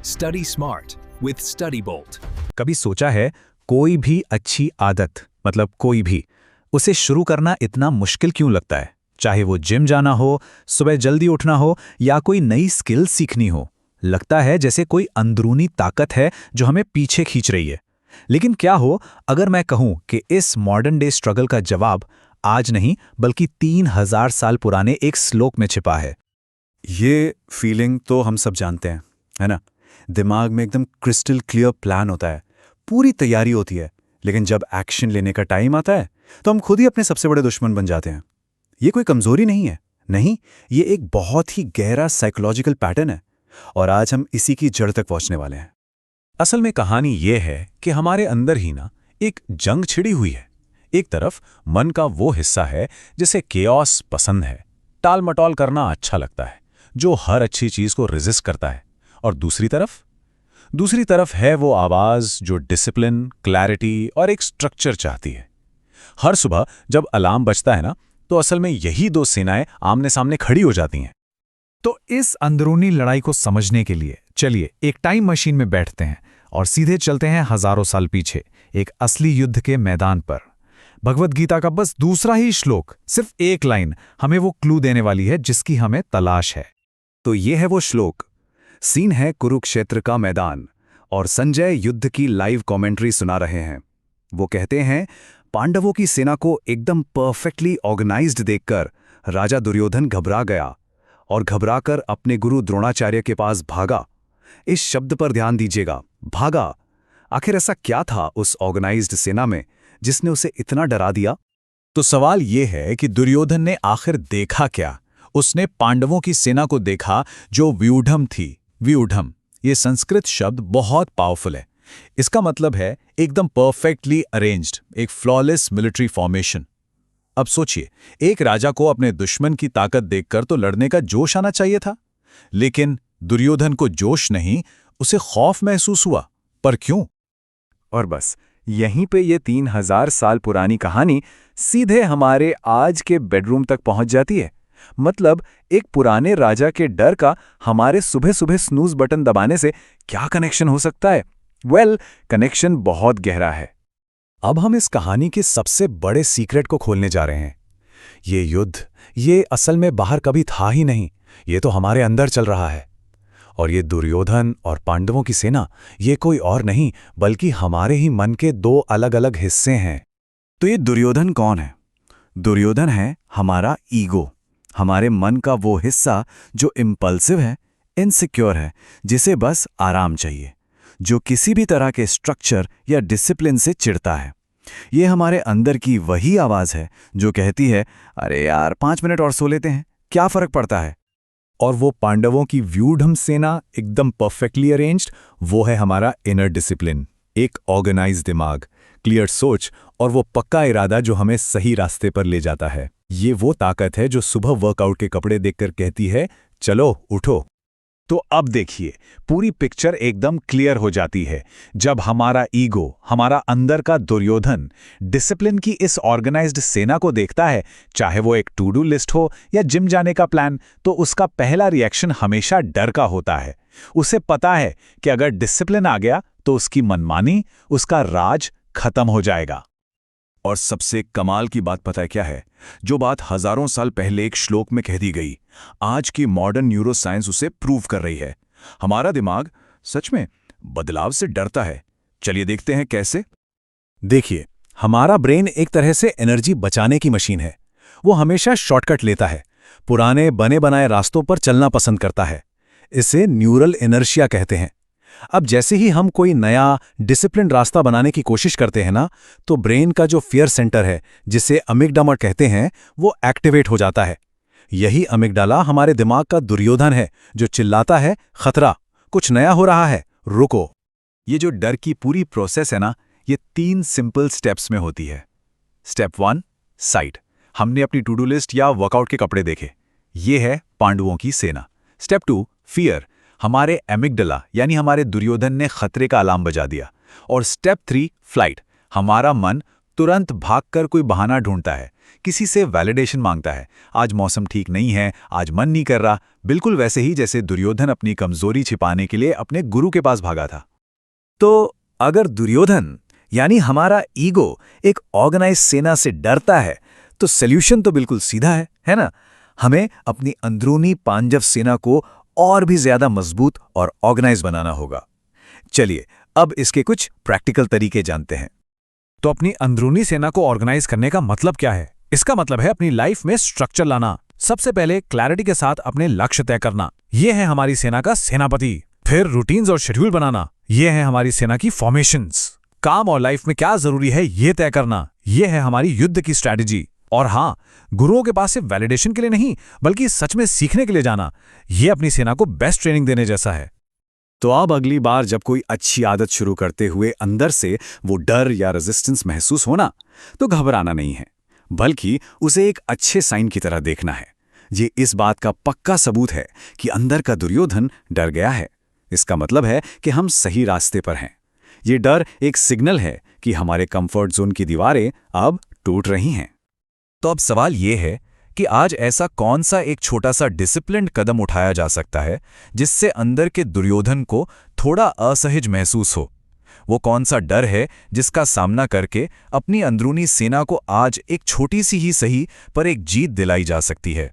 Study smart with Study Bolt. कभी सोचा है कोई भी अच्छी आदत मतलब कोई भी उसे शुरू करना इतना मुश्किल क्यों लगता है? चाहे वो जिम जाना हो, सुबह जल्दी उठना हो या कोई नई स्किल सीखनी हो, लगता है जैसे कोई अंदरूनी ताकत है जो हमें पीछे खींच रही है। लेकिन क्या हो अगर मैं कहूं कि इस मॉडर्न डे स्ट्रगल का जवाब आज नहीं बल्कि 3000 साल पुराने एक श्लोक में छिपा है। ये फीलिंग तो हम सब जानते हैं, है ना? दिमाग में एकदम क्रिस्टल क्लियर प्लान होता है, पूरी तैयारी होती है, लेकिन जब एक्शन लेने का टाइम आता है तो हम खुद ही अपने सबसे बड़े दुश्मन बन जाते हैं। ये कोई कमजोरी नहीं है, नहीं, ये एक बहुत ही गहरा साइकोलॉजिकल पैटर्न है और आज हम इसी की जड़ तक पहुंचने वाले हैं। असल में कहानी ये है कि हमारे अंदर ही ना एक जंग छिड़ी हुई है। एक तरफ मन का वो हिस्सा है जिसे केओस पसंद है, टाल मटोल करना अच्छा लगता है, जो हर अच्छी चीज को रेजिस्ट करता है। और दूसरी तरफ है वो आवाज जो डिसिप्लिन, क्लैरिटी और एक स्ट्रक्चर चाहती है। हर सुबह जब अलार्म बजता है ना, तो असल में यही दो सेनाएं आमने सामने खड़ी हो जाती हैं। तो इस अंदरूनी लड़ाई को समझने के लिए चलिए एक टाइम मशीन में बैठते हैं और सीधे चलते हैं हजारों साल पीछे, एक असली युद्ध के मैदान पर। भगवद गीता का बस दूसरा ही श्लोक, सिर्फ एक लाइन हमें वो क्लू देने वाली है जिसकी हमें तलाश है। तो ये है वो श्लोक। सीन है कुरुक्षेत्र का मैदान और संजय युद्ध की लाइव कमेंट्री सुना रहे हैं। वो कहते हैं, पांडवों की सेना को एकदम परफेक्टली ऑर्गेनाइज्ड देखकर राजा दुर्योधन घबरा गया और घबराकर अपने गुरु द्रोणाचार्य के पास भागा। इस शब्द पर ध्यान दीजिएगा, भागा। आखिर ऐसा क्या था उस ऑर्गेनाइज्ड सेना में जिसने उसे इतना डरा दिया? तो सवाल ये है कि दुर्योधन ने आखिर देखा क्या? उसने पांडवों की सेना को देखा जो व्यूढ़म थी। व्यूढ़म, ये संस्कृत शब्द बहुत पावरफुल है। इसका मतलब है एकदम परफेक्टली अरेंज्ड, एक फ्लॉलेस मिलिट्री फॉर्मेशन। अब सोचिए, एक राजा को अपने दुश्मन की ताकत देखकर तो लड़ने का जोश आना चाहिए था, लेकिन दुर्योधन को जोश नहीं, उसे खौफ महसूस हुआ। पर क्यों? और बस यहीं पे ये 3000 साल पुरानी कहानी सीधे हमारे आज के बेडरूम तक पहुंच जाती है। मतलब एक पुराने राजा के डर का हमारे सुबह सुबह स्नूज बटन दबाने से क्या कनेक्शन हो सकता है? कनेक्शन बहुत गहरा है। अब हम इस कहानी के सबसे बड़े सीक्रेट को खोलने जा रहे हैं। ये युद्ध, ये असल में बाहर कभी था ही नहीं, ये तो हमारे अंदर चल रहा है। और ये दुर्योधन और पांडवों की सेना, ये कोई और नहीं बल्कि हमारे ही मन के दो अलग अलग हिस्से हैं। तो ये दुर्योधन कौन है? दुर्योधन है हमारा ईगो, हमारे मन का वो हिस्सा जो इम्पल्सिव है, इनसिक्योर है, जिसे बस आराम चाहिए, जो किसी भी तरह के स्ट्रक्चर या डिसिप्लिन से चिढ़ता है। ये हमारे अंदर की वही आवाज है जो कहती है, अरे यार 5 मिनट और सो लेते हैं, क्या फर्क पड़ता है? और वो पांडवों की व्यूढ़म सेना एकदम परफेक्टली अरेंज्ड, वो है हमारा इनर डिसिप्लिन, एक ऑर्गेनाइज्ड दिमाग, क्लियर सोच और वो पक्का इरादा जो हमें सही रास्ते पर ले जाता है। ये वो ताकत है जो सुबह वर्कआउट के कपड़े देखकर कहती है, चलो उठो। तो अब देखिए, पूरी पिक्चर एकदम क्लियर हो जाती है जब हमारा ईगो, हमारा अंदर का दुर्योधन, डिसिप्लिन की इस ऑर्गेनाइज्ड सेना को देखता है। चाहे वो एक टू डू लिस्ट हो या जिम जाने का प्लान, तो उसका पहला रिएक्शन हमेशा डर का होता है। उसे पता है कि अगर डिसिप्लिन आ गया तो उसकी मनमानी, उसका राज खत्म हो जाएगा। और सबसे कमाल की बात पता है क्या है? जो बात हजारों साल पहले एक श्लोक में कह दी गई, आज की मॉडर्न न्यूरोसाइंस उसे प्रूव कर रही है। हमारा दिमाग सच में बदलाव से डरता है। चलिए देखते हैं कैसे। देखिए, हमारा ब्रेन एक तरह से एनर्जी बचाने की मशीन है। वो हमेशा शॉर्टकट लेता है, पुराने बने बनाए रास्तों पर चलना पसंद करता है। इसे न्यूरल इनर्शिया कहते हैं। अब जैसे ही हम कोई नया डिसिप्लिन रास्ता बनाने की कोशिश करते हैं ना, तो ब्रेन का जो फियर सेंटर है, जिसे अमिगडाला कहते हैं, वो एक्टिवेट हो जाता है। यही अमिगडाला हमारे दिमाग का दुर्योधन है जो चिल्लाता है, खतरा, कुछ नया हो रहा है, रुको। ये जो डर की पूरी प्रोसेस है ना, ये 3 सिंपल स्टेप्स में होती है। Step 1, site. हमने अपनी टू डू लिस्ट या वर्कआउट के कपड़े देखे, ये है पांडवों की सेना। Step 2, fear. हमारे एमिगडाला यानी हमारे दुर्योधन ने खतरे का अलार्म बजा दिया। और स्टेप 3, फ्लाइट। हमारा मन तुरंत भागकर कोई बहाना ढूंढता है, किसी से वैलिडेशन मांगता है। आज मौसम ठीक नहीं है, आज मन नहीं कर रहा, बिल्कुल वैसे ही जैसे दुर्योधन अपनी कमजोरी छिपाने के लिए अपने गुरु के पास भागा था। तो अगर दुर्योधन यानी हमारा ईगो एक ऑर्गेनाइज सेना से डरता है तो सॉल्यूशन तो बिल्कुल सीधा है ना? हमें अपनी अंदरूनी पांडव सेना को और भी ज्यादा मजबूत और ऑर्गेनाइज बनाना होगा। चलिए अब इसके कुछ प्रैक्टिकल तरीके जानते हैं। तो अपनी अंदरूनी सेना को ऑर्गेनाइज करने का मतलब क्या है? इसका मतलब है अपनी लाइफ में स्ट्रक्चर लाना। सबसे पहले क्लैरिटी के साथ अपने लक्ष्य तय करना, ये है हमारी सेना का सेनापति। फिर रूटीन्स और शेड्यूल बनाना, ये है हमारी सेना की फॉर्मेशंस। काम और लाइफ में क्या जरूरी है ये तय करना, ये है हमारी युद्ध की स्ट्रैटेजी। और हाँ, गुरुओं के पास सिर्फ वैलिडेशन के लिए नहीं बल्कि सच में सीखने के लिए जाना, ये अपनी सेना को बेस्ट ट्रेनिंग देने जैसा है। तो अब अगली बार जब कोई अच्छी आदत शुरू करते हुए अंदर से वो डर या रेजिस्टेंस महसूस होना, तो घबराना नहीं है, बल्कि उसे एक अच्छे साइन की तरह देखना है। ये इस बात का पक्का सबूत है कि अंदर का दुर्योधन डर गया है। इसका मतलब है कि हम सही रास्ते पर हैं। ये डर एक सिग्नल है कि हमारे कंफर्ट जोन की दीवारें अब टूट रही हैं। तो अब सवाल ये है कि आज ऐसा कौन सा एक छोटा सा डिसिप्लिन्ड कदम उठाया जा सकता है जिससे अंदर के दुर्योधन को थोड़ा असहज महसूस हो? वो कौन सा डर है जिसका सामना करके अपनी अंदरूनी सेना को आज एक छोटी सी ही सही पर एक जीत दिलाई जा सकती है?